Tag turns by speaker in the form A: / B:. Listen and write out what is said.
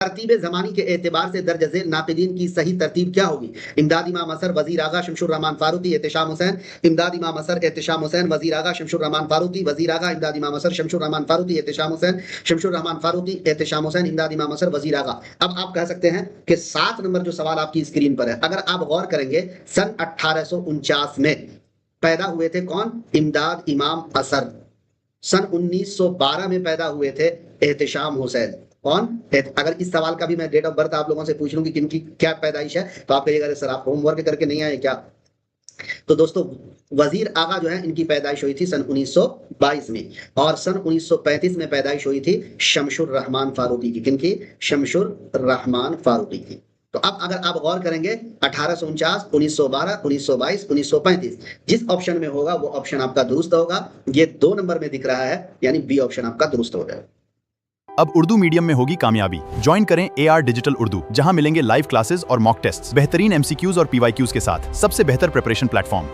A: तरतीब ज़मानी के एतबार से दर्ज झेल नाक़िदीन की सही तरतीब क्या होगी? इमदाद इमाम असर, वज़ीर आगा शमशुर रहमान फारूकी, एहतिशाम हुसैन। इमदाद इमाम असर, एहतिशाम हुसैन, वज़ीर आगा शमशुर रहमान फारूकी, वज़ीर आगा, इमदाद इमाम असर, शमशुर रहमान फारूकी, एहतिशाम हुसैन, शमशुर रहमान फारूकी, एहतिशाम हुसैन, इमदाद इमाम असर, वज़ीर आगा। अब आप कह सकते हैं कि 7 नंबर जो सवाल आपकी स्क्रीन पर है, अगर आप गौर करेंगे सन 1849 में पैदा हुए थे कौन? इमदाद इमाम असर। सन 1912 में पैदा हुए थे एहतिशाम हुसैन। कौन? अगर इस सवाल का भी मैं डेट ऑफ बर्थ आप लोगों से पूछ लूं कि किनकी क्या पैदाइश है, तो आप कहिएगा सर आप होमवर्क करके नहीं आए क्या? तो दोस्तों वजीर आगा जो है इनकी पैदाइश हुई थी सन 1922 में, और सन 1935 में पैदाइश हुई थी शमशुर रहमान फारूकी की। किनकी? शमशुर रहमान फारूकी की। तो अब अगर आप गौर करेंगे 1849, 1912, 1922, 1935, जिस ऑप्शन में होगा वो ऑप्शन आपका दुरुस्त होगा। ये 2 नंबर में दिख रहा है, यानी बी ऑप्शन आपका दुरुस्त हो जाएगा।
B: अब उर्दू मीडियम में होगी कामयाबी। ज्वाइन करें AR डिजिटल उर्दू, जहां मिलेंगे लाइव क्लासेस और मॉक टेस्ट्स, बेहतरीन MCQs और PYQs के साथ सबसे बेहतर प्रिपरेशन प्लेटफॉर्म।